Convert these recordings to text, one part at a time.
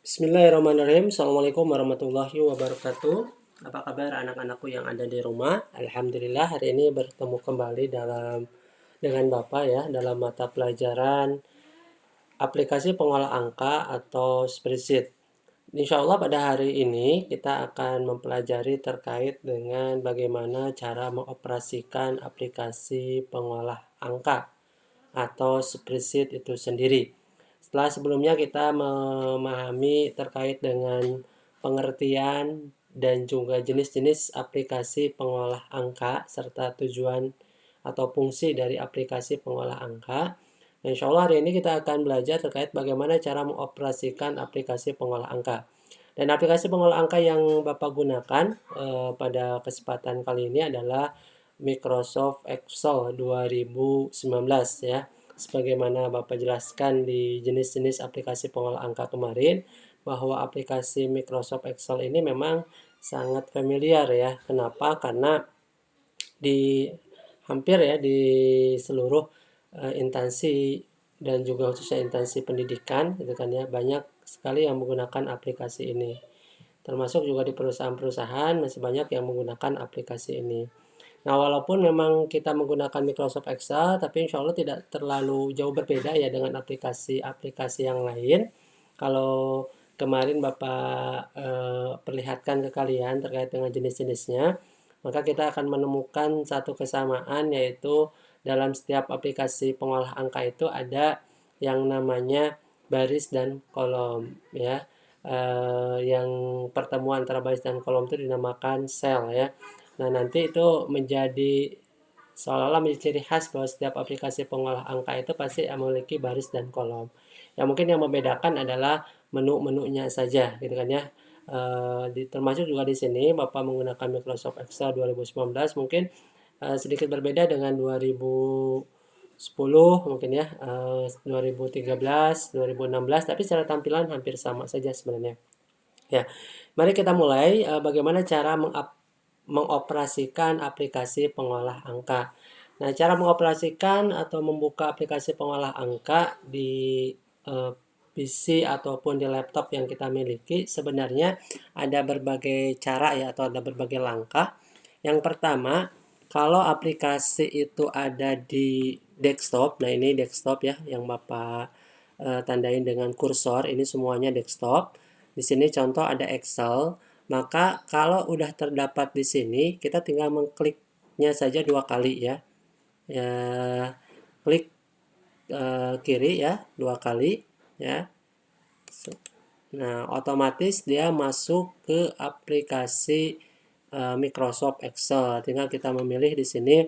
Bismillahirrahmanirrahim. Assalamualaikum warahmatullahi wabarakatuh. Apa kabar anak-anakku yang ada di rumah? Alhamdulillah hari ini bertemu kembali dengan Bapak ya dalam mata pelajaran aplikasi pengolah angka atau spreadsheet. Insya Allah pada hari ini kita akan mempelajari terkait dengan bagaimana cara mengoperasikan aplikasi pengolah angka atau spreadsheet itu sendiri. Setelah sebelumnya kita memahami terkait dengan pengertian dan juga jenis-jenis aplikasi pengolah angka serta tujuan atau fungsi dari aplikasi pengolah angka. Insya Allah hari ini kita akan belajar terkait bagaimana cara mengoperasikan aplikasi pengolah angka. Dan aplikasi pengolah angka yang Bapak gunakan pada kesempatan kali ini adalah Microsoft Excel 2019 ya. Sebagaimana Bapak jelaskan di jenis-jenis aplikasi pengolah angka kemarin, bahwa aplikasi Microsoft Excel ini memang sangat familiar ya. Kenapa? Karena di hampir ya di seluruh instansi dan juga khususnya instansi pendidikan gitu kan ya, banyak sekali yang menggunakan aplikasi ini. Termasuk juga di perusahaan-perusahaan masih banyak yang menggunakan aplikasi ini. Nah, walaupun memang kita menggunakan Microsoft Excel, tapi insya Allah tidak terlalu jauh berbeda ya dengan aplikasi-aplikasi yang lain. Kalau kemarin Bapak perlihatkan ke kalian terkait dengan jenis-jenisnya, maka kita akan menemukan satu kesamaan, yaitu dalam setiap aplikasi pengolah angka itu ada yang namanya baris dan kolom ya. Yang pertemuan antara baris dan kolom itu dinamakan sel ya. Nah, nanti itu menjadi seolah-olah menjadi ciri khas bahwa setiap aplikasi pengolah angka itu pasti memiliki baris dan kolom. Ya mungkin yang membedakan adalah menu-menunya saja gitu kan ya. Termasuk juga di sini Bapak menggunakan Microsoft Excel 2019 mungkin sedikit berbeda dengan 2010 mungkin ya, 2013, 2016, tapi secara tampilan hampir sama saja sebenarnya. Ya, mari kita mulai bagaimana cara mengoperasikan aplikasi pengolah angka. Nah, cara mengoperasikan atau membuka aplikasi pengolah angka di PC ataupun di laptop yang kita miliki sebenarnya ada berbagai cara ya, atau ada berbagai langkah. Yang pertama, kalau aplikasi itu ada di desktop, nah ini desktop ya yang Bapak tandain dengan kursor, ini semuanya desktop. Di sini contoh ada Excel, maka kalau udah terdapat di sini, kita tinggal mengkliknya saja 2 kali ya. Ya, klik kiri ya 2 kali ya. Nah, otomatis dia masuk ke aplikasi Microsoft Excel. Tinggal kita memilih di sini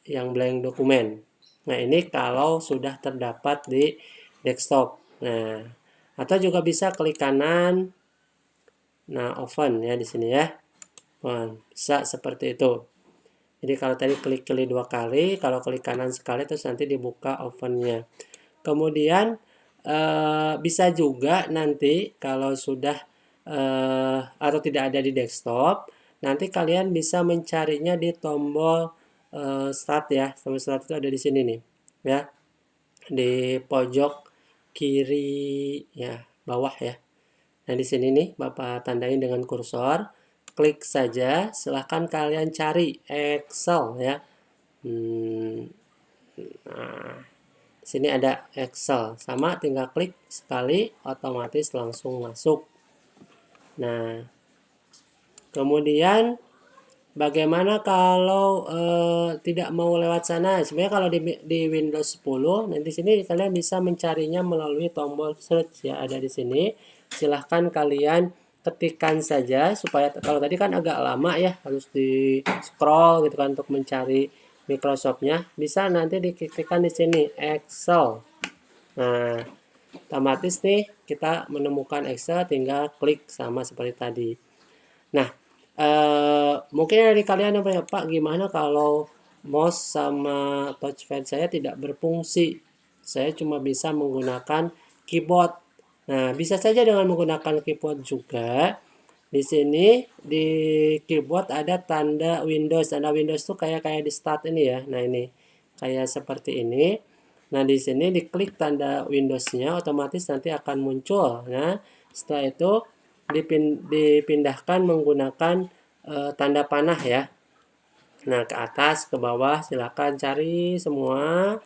yang blank dokumen. Nah, ini kalau sudah terdapat di desktop. Nah, atau juga bisa klik kanan. Nah, open ya di sini ya. Nah, bisa seperti itu. Jadi kalau tadi klik kiri 2 kali, kalau klik kanan sekali terus nanti dibuka ovennya. Kemudian bisa juga nanti kalau sudah atau tidak ada di desktop, nanti kalian bisa mencarinya di tombol start ya. Tombol start itu ada di sini nih, ya, di pojok kiri ya, bawah ya. Nah, di sini nih Bapak tandain dengan kursor, klik saja, silahkan kalian cari Excel ya. Nah, di sini ada Excel, sama tinggal klik sekali, otomatis langsung masuk. Nah, kemudian bagaimana kalau tidak mau lewat sana? Sebenarnya kalau di Windows 10, nanti sini kalian bisa mencarinya melalui tombol search ya, ada di sini. Silahkan kalian ketikkan saja supaya, kalau tadi kan agak lama ya, harus di scroll gitu kan untuk mencari Microsoft-nya. Bisa nanti diketikkan di sini Excel. Nah, otomatis nih kita menemukan Excel, tinggal klik sama seperti tadi. Nah, mungkin dari kalian yang bertanya, Pak, gimana kalau mouse sama touchpad saya tidak berfungsi? Saya cuma bisa menggunakan keyboard. Nah, bisa saja dengan menggunakan keyboard juga. Di sini di keyboard ada tanda Windows. Tanda Windows tuh kayak di start ini ya. Nah, ini kayak seperti ini. Nah, di sini diklik tanda Windows-nya, otomatis nanti akan muncul. Nah, setelah itu dipindahkan menggunakan tanda panah ya. Nah, ke atas, ke bawah, silakan cari semua.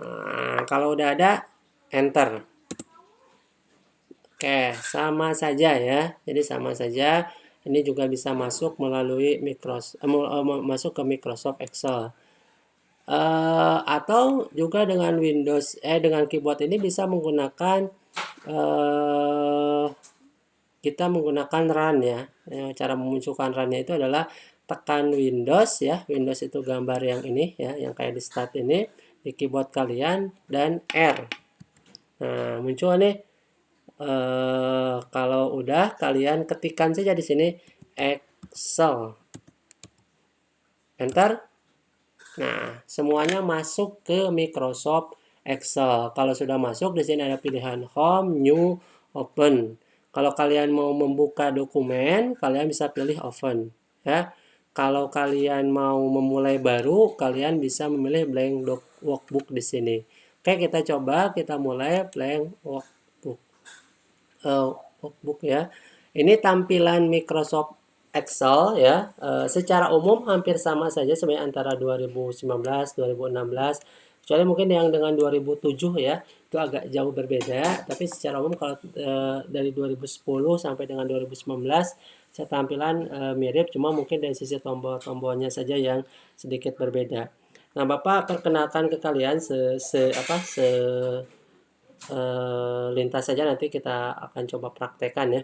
Nah, kalau udah ada, enter. Oke, sama saja ya. Jadi sama saja. Ini juga bisa masuk melalui masuk ke Microsoft Excel. Atau juga dengan dengan keyboard ini bisa menggunakan kita menggunakan run ya. Cara memunculkan runnya itu adalah tekan Windows ya. Windows itu gambar yang ini ya, yang kayak di start ini di keyboard kalian dan R. Nah, muncul nih. Kalau udah kalian ketikkan saja di sini Excel. Enter. Nah, semuanya masuk ke Microsoft Excel. Kalau sudah masuk, di sini ada pilihan Home, New, Open. Kalau kalian mau membuka dokumen, kalian bisa pilih Open. Ya. Kalau kalian mau memulai baru, kalian bisa memilih blank workbook di sini. Oke, kita coba, kita mulai blank workbook ya. Ini tampilan Microsoft Excel ya, secara umum hampir sama saja sebenarnya antara 2019, 2016. Kecuali mungkin yang dengan 2007 ya, itu agak jauh berbeda. Tapi secara umum kalau dari 2010 sampai dengan 2019, tampilan mirip, cuma mungkin dari sisi tombol-tombolnya saja yang sedikit berbeda. Nah, Bapak perkenalkan ke kalian lintas saja, nanti kita akan coba praktekkan ya.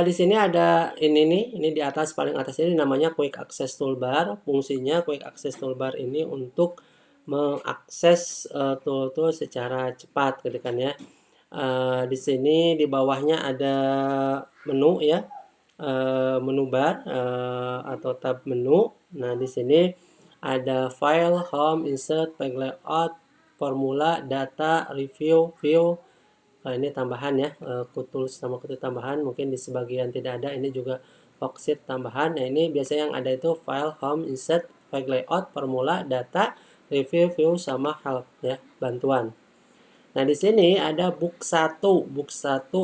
Di sini ada ini di atas, paling atas ini namanya Quick Access Toolbar. Fungsinya Quick Access Toolbar ini untuk mengakses tool-tool secara cepat gitu kan ya. Di sini di bawahnya ada menu ya, menu bar atau tab menu. Nah, di sini ada file, home, insert, page layout, formula, data, review, view. Ini tambahan ya, tools sama kutu tambahan, mungkin di sebagian tidak ada. Ini juga worksheet tambahan. Nah, ini biasanya yang ada itu file, home, insert, page layout, formula, data, review, view, sama help ya, bantuan. Nah, di sini ada book 1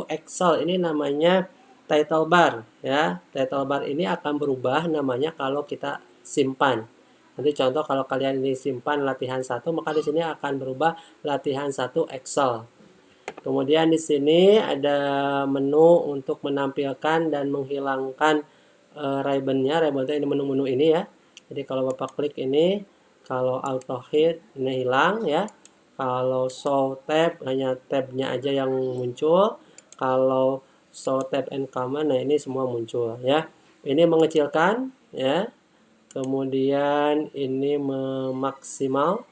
Excel. Ini namanya title bar ya. Title bar ini akan berubah namanya kalau kita simpan. Nanti contoh kalau kalian ini simpan latihan 1, maka di sini akan berubah latihan 1 Excel. Kemudian di sini ada menu untuk menampilkan dan menghilangkan ribbon-nya. Ribbon itu ini menu-menu ini ya. Jadi kalau Bapak klik ini, kalau auto hide ini hilang ya. Kalau show tab, hanya tab-nya aja yang muncul. Kalau show tab and command, nah ini semua muncul ya. Ini mengecilkan ya. Kemudian ini memaksimal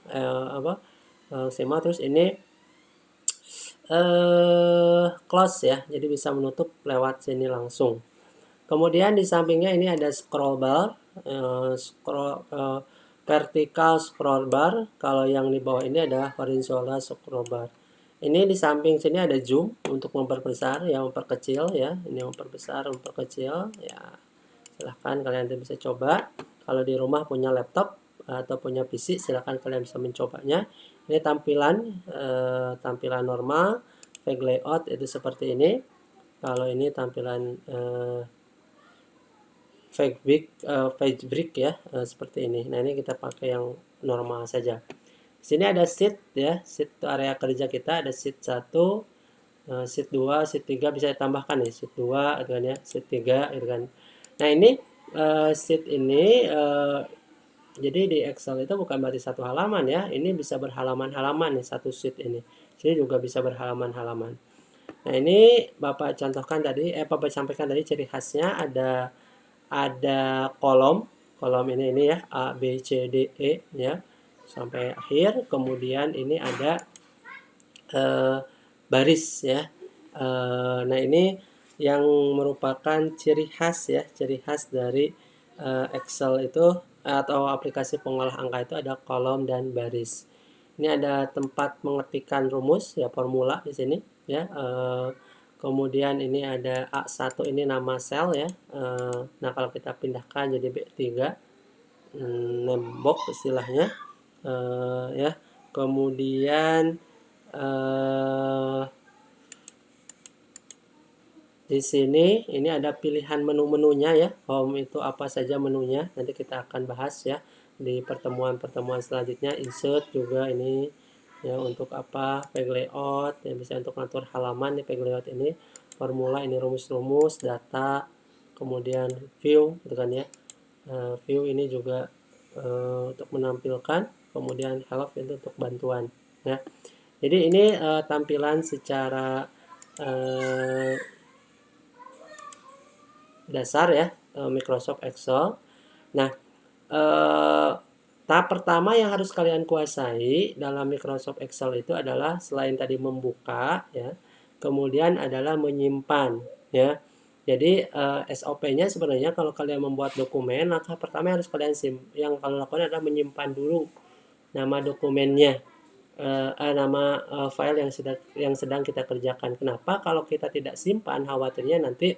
maksimal, terus ini close ya, jadi bisa menutup lewat sini langsung. Kemudian di sampingnya ini ada scroll bar, vertical scroll bar. Kalau yang di bawah ini ada horizontal scroll bar. Ini di samping sini ada zoom untuk memperbesar ya, memperkecil ya. Ini memperbesar, memperkecil ya. Silahkan kalian bisa coba. Kalau di rumah punya laptop atau punya PC, silahkan kalian bisa mencobanya. Ini tampilan normal, page layout itu seperti ini. Kalau ini tampilan page break ya, seperti ini. Nah, ini kita pakai yang normal saja. Di sini ada sheet ya, sheet itu area kerja kita, ada sheet 1, sheet 2, sheet 3 bisa ditambahkan ya, sheet 2 gitu kan ya, sheet 3 gitu kan. Nah, ini sheet ini jadi di Excel itu bukan berarti satu halaman ya, ini bisa berhalaman-halaman nih satu sheet ini. Sini juga bisa berhalaman-halaman. Nah, ini Bapak contohkan tadi, Bapak sampaikan tadi ciri khasnya ada kolom ini ya, A B C D E ya sampai akhir. Kemudian ini ada baris ya. Nah, ini yang merupakan ciri khas ya, ciri khas dari Excel itu atau aplikasi pengolah angka itu ada kolom dan baris. Ini ada tempat mengetikkan rumus ya, formula di sini ya. Kemudian ini ada A1, ini nama sel ya. Nah, kalau kita pindahkan jadi B3, name box istilahnya. ya. Kemudian di sini ini ada pilihan menu-menunya ya. Home itu apa saja menunya. Nanti kita akan bahas ya di pertemuan-pertemuan selanjutnya. Insert juga ini ya, untuk apa, page layout ya, bisa untuk ngatur halaman di page layout ini. Formula ini rumus-rumus, data, kemudian view gitu kan ya. View ini juga untuk menampilkan, kemudian help itu untuk bantuan ya. Jadi ini tampilan secara dasar ya Microsoft Excel. Nah, tahap pertama yang harus kalian kuasai dalam Microsoft Excel itu adalah selain tadi membuka ya, kemudian adalah menyimpan ya. Jadi SOP-nya sebenarnya kalau kalian membuat dokumen, langkah pertama yang harus kalian yang kalian lakukan adalah menyimpan dulu nama dokumennya, nama file yang sedang kita kerjakan. Kenapa? Kalau kita tidak simpan, khawatirnya nanti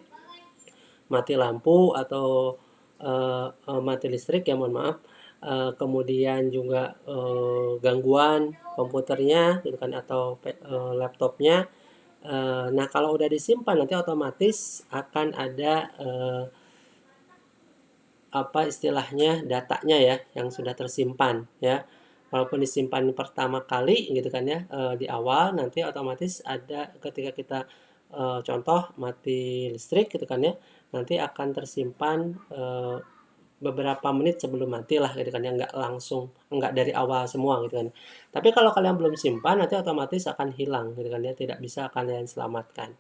mati lampu atau mati listrik ya, mohon maaf. Kemudian juga gangguan komputernya gitu kan, atau laptopnya. Nah, kalau udah disimpan nanti otomatis akan ada apa istilahnya, datanya ya yang sudah tersimpan ya. Walaupun disimpan pertama kali gitu kan ya, di awal, nanti otomatis ada ketika kita contoh mati listrik gitu kan ya, nanti akan tersimpan beberapa menit sebelum mati lah gitu kan ya, nggak langsung, nggak dari awal semua gitu kan. Tapi kalau kalian belum simpan nanti otomatis akan hilang gitu kan ya, tidak bisa kalian selamatkan.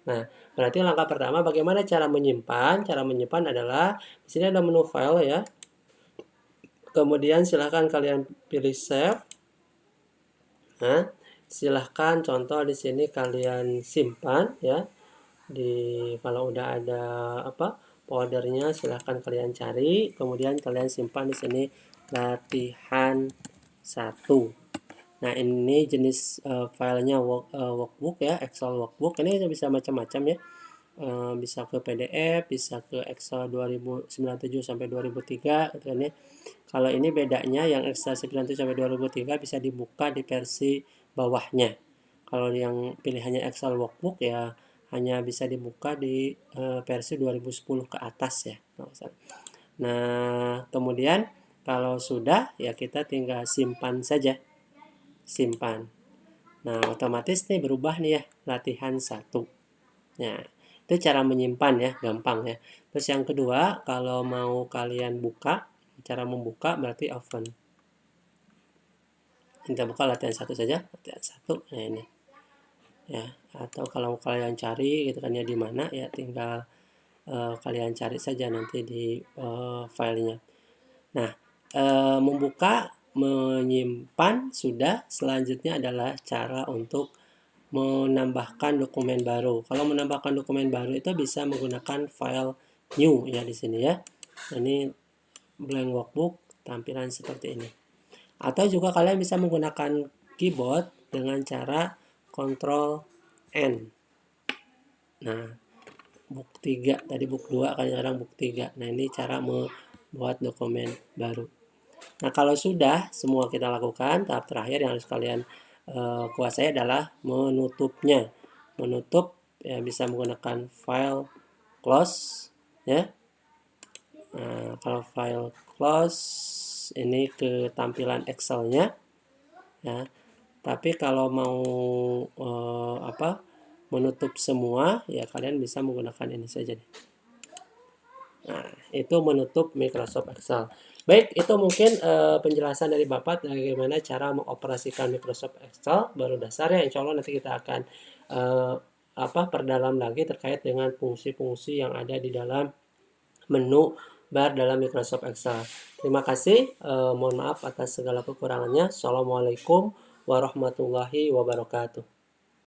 Nah, berarti langkah pertama bagaimana cara menyimpan? Cara menyimpan adalah di sini ada menu file ya. Kemudian silahkan kalian pilih save. Nah, silahkan contoh di sini kalian simpan ya. Kalau udah ada apa foldernya silahkan kalian cari, kemudian kalian simpan di sini latihan 1. Nah, ini jenis filenya workbook ya, Excel workbook. Ini bisa macam-macam ya. Bisa ke PDF, bisa ke Excel 2097 sampai 2003 gitu kan ya. Kalau ini bedanya yang Excel 97 sampai 2003 bisa dibuka di versi bawahnya. Kalau yang pilihannya Excel workbook ya hanya bisa dibuka di versi 2010 ke atas ya. Nah, kemudian kalau sudah ya kita tinggal simpan saja. Simpan. Nah, otomatis nih berubah nih ya, latihan 1. Nah, itu cara menyimpan ya, gampang ya. Terus yang kedua, kalau mau kalian buka, cara membuka berarti open. Kita buka latihan 1 saja, latihan 1. Nah, ini. Ya, atau kalau kalian cari gitu kan ya di mana ya, tinggal kalian cari saja nanti di filenya. Nah, membuka, menyimpan sudah. Selanjutnya adalah cara untuk menambahkan dokumen baru. Kalau menambahkan dokumen baru itu bisa menggunakan file new ya di sini ya. Ini blank workbook, tampilan seperti ini. Atau juga kalian bisa menggunakan keyboard dengan cara Ctrl N. Nah, book 3 tadi, book 2 kadang-kadang book 3. Nah, ini cara membuat dokumen baru. Nah, kalau sudah semua kita lakukan, tahap terakhir yang harus kalian kuasai adalah menutupnya. Menutup ya bisa menggunakan file close ya. Nah, kalau file close ini ke tampilan Excel-nya ya. Tapi kalau mau menutup semua ya kalian bisa menggunakan ini saja nih. Nah, itu menutup Microsoft Excel. Baik, itu mungkin penjelasan dari Bapak bagaimana cara mengoperasikan Microsoft Excel baru dasar ya. Insya Allah nanti kita akan perdalam lagi terkait dengan fungsi-fungsi yang ada di dalam menu bar dalam Microsoft Excel. Terima kasih. Mohon maaf atas segala kekurangannya. Assalamualaikum warahmatullahi wabarakatuh.